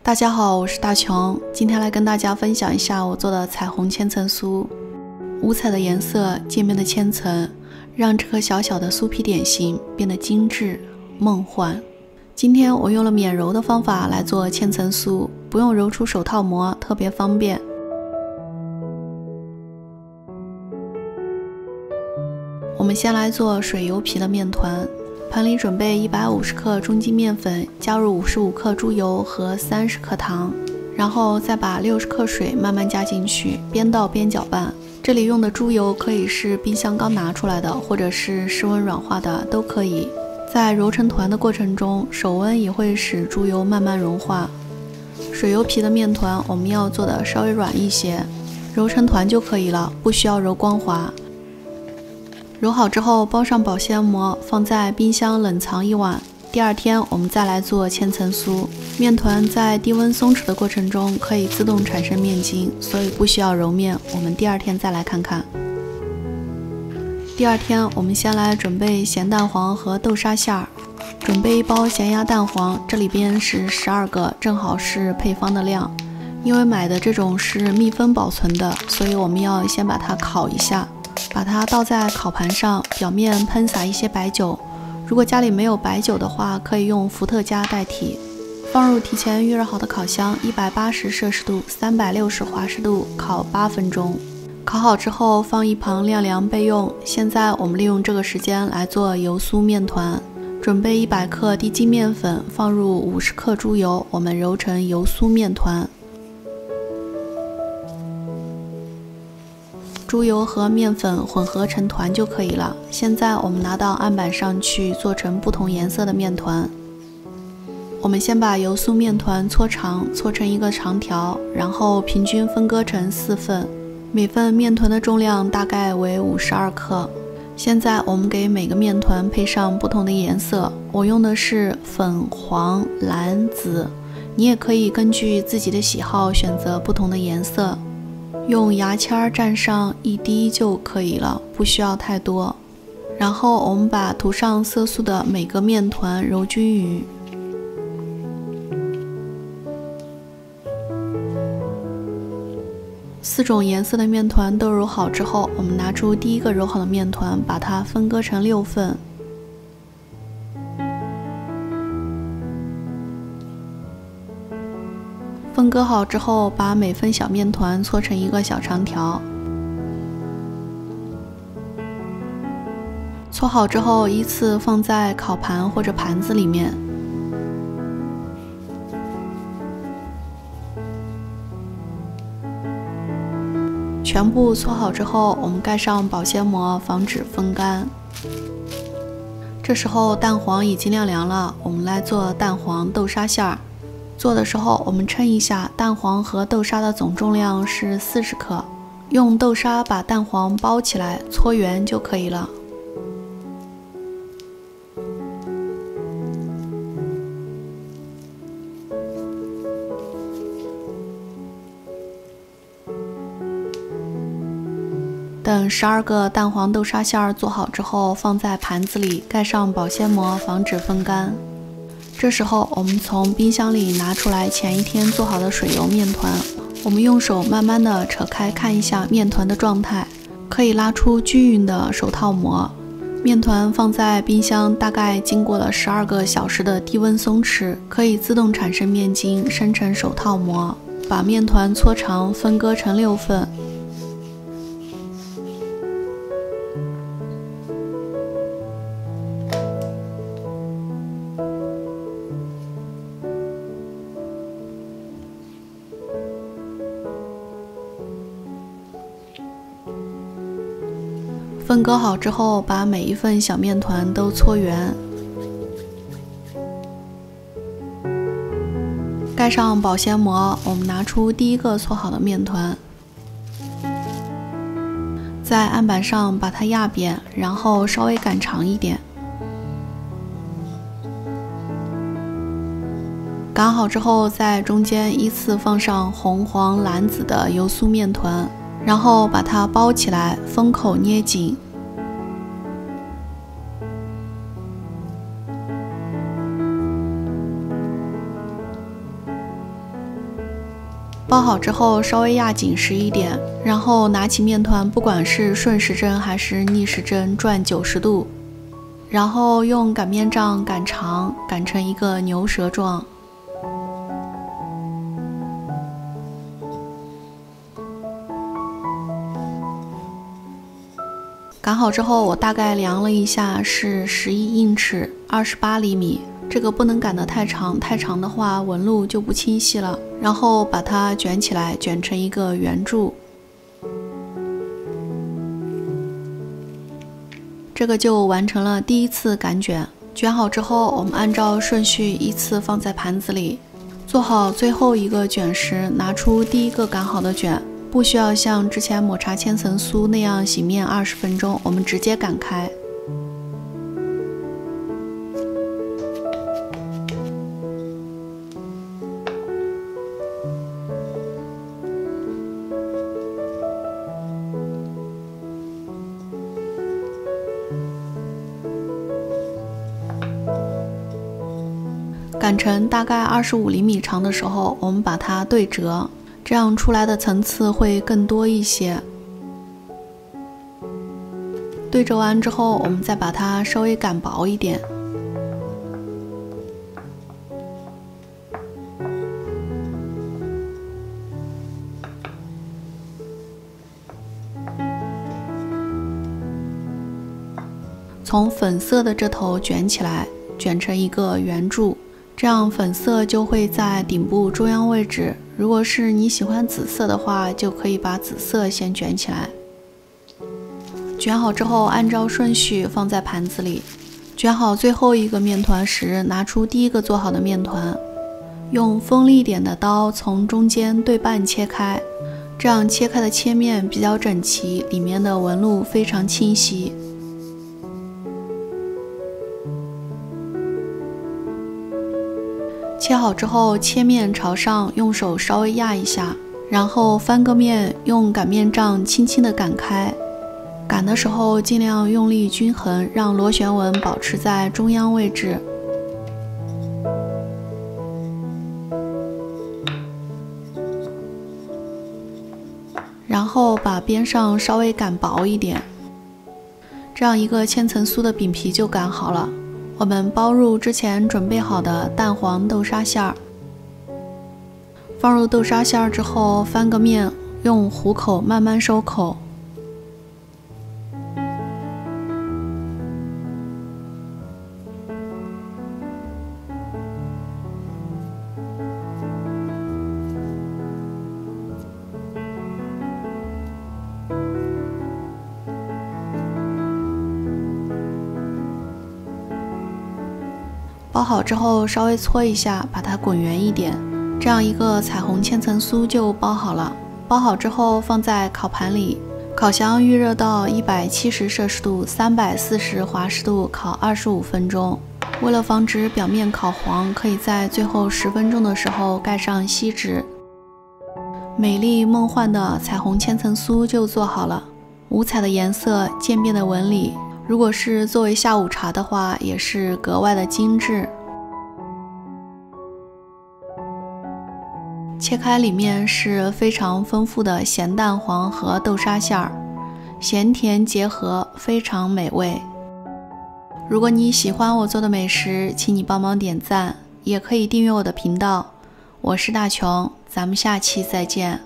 大家好，我是大琼，今天来跟大家分享一下我做的彩虹千层酥。五彩的颜色，渐面的千层，让这颗小小的酥皮点心变得精致梦幻。今天我用了免揉的方法来做千层酥，不用揉出手套膜，特别方便。我们先来做水油皮的面团。盆里准备150克中筋面粉，加入55克猪油和30克糖，然后再把60克水慢慢加进去，边倒边搅拌。这里用的猪油可以是冰箱刚拿出来的，或者是室温软化的都可以。在揉成团的过程中，手温也会使猪油慢慢融化。水油皮的面团我们要做的稍微软一些，揉成团就可以了，不需要揉光滑。揉好之后，包上保鲜膜，放在冰箱冷藏1晚。第二天我们再来做千层酥。面团在低温松弛的过程中可以自动产生面筋，所以不需要揉面。我们第二天再来看看。第二天我们先来准备咸蛋黄和豆沙馅儿。准备1包咸鸭蛋黄，这里边是12个，正好是配方的量。因为买的这种是密封保存的，所以我们要先把它烤一下。把它倒在烤盘上，表面喷洒一些白酒。如果家里没有白酒的话，可以用伏特加代替。放入提前预热好的烤箱，180摄氏度、360华氏度烤8分钟。烤好之后放一旁晾凉备用。现在我们利用这个时间来做油酥面团。准备100克低筋面粉，放入50克猪油，我们揉成油酥面团。猪油和面粉混合成团就可以了。现在我们拿到案板上去做成不同颜色的面团。我们先把油酥面团搓长，搓成一个长条，然后平均分割成4份，每份面团的重量大概为52克。现在我们给每个面团配上不同的颜色，我用的是粉、黄、蓝、紫，你也可以根据自己的喜好选择不同的颜色。用牙签蘸上1滴就可以了，不需要太多。然后我们把涂上色素的每个面团揉均匀。4种颜色的面团都揉好之后，我们拿出第一个揉好的面团，把它分割成6份。分割好之后，把每份小面团搓成一个小长条。搓好之后，依次放在烤盘或者盘子里面。全部搓好之后，我们盖上保鲜膜，防止风干。这时候蛋黄已经晾凉了，我们来做蛋黄豆沙馅儿。做的时候我们称一下，蛋黄和豆沙的总重量是40克，用豆沙把蛋黄包起来，搓圆就可以了。等12个蛋黄豆沙馅儿做好之后，放在盘子里，盖上保鲜膜，防止风干。这时候我们从冰箱里拿出来前一天做好的水油面团，我们用手慢慢的扯开看一下面团的状态，可以拉出均匀的手套膜。面团放在冰箱大概经过了12个小时的低温松弛，可以自动产生面筋，生成手套膜。把面团搓长，分割成6份。分割好之后，把每一份小面团都搓圆，盖上保鲜膜。我们拿出第一个搓好的面团，在案板上把它压扁，然后稍微擀长一点。擀好之后，在中间依次放上红、黄、蓝、紫的油酥面团，然后把它包起来，封口捏紧。包好之后稍微压紧实一点，然后拿起面团，不管是顺时针还是逆时针转90度，然后用擀面杖擀长，擀成一个牛舌状。擀好之后，我大概量了一下，是11英尺，28厘米。这个不能擀得太长，太长的话纹路就不清晰了。然后把它卷起来，卷成一个圆柱。这个就完成了第一次擀卷。卷好之后，我们按照顺序依次放在盘子里。做好最后一个卷时，拿出第一个擀好的卷。不需要像之前抹茶千层酥那样醒面20分钟，我们直接擀开。擀成大概25厘米长的时候，我们把它对折。这样出来的层次会更多一些。对折完之后，我们再把它稍微擀薄一点。从粉色的这头卷起来，卷成一个圆柱。这样粉色就会在顶部中央位置。如果是你喜欢紫色的话，就可以把紫色先卷起来。卷好之后，按照顺序放在盘子里。卷好最后一个面团时，拿出第一个做好的面团，用锋利一点的刀从中间对半切开，这样切开的切面比较整齐，里面的纹路非常清晰。切好之后，切面朝上，用手稍微压一下，然后翻个面，用擀面杖轻轻地擀开。擀的时候尽量用力均衡，让螺旋纹保持在中央位置。然后把边上稍微擀薄一点，这样一个千层酥的饼皮就擀好了。我们包入之前准备好的蛋黄豆沙馅儿，放入豆沙馅儿之后，翻个面，用虎口慢慢收口。包好之后稍微搓一下，把它滚圆一点，这样一个彩虹千层酥就包好了。包好之后放在烤盘里，烤箱预热到170摄氏度、340华氏度烤25分钟。为了防止表面烤黄，可以在最后10分钟的时候盖上锡纸。美丽梦幻的彩虹千层酥就做好了，五彩的颜色，渐变的纹理。如果是作为下午茶的话，也是格外的精致。切开里面是非常丰富的咸蛋黄和豆沙馅儿，咸甜结合，非常美味。如果你喜欢我做的美食，请你帮忙点赞，也可以订阅我的频道。我是大琼，咱们下期再见。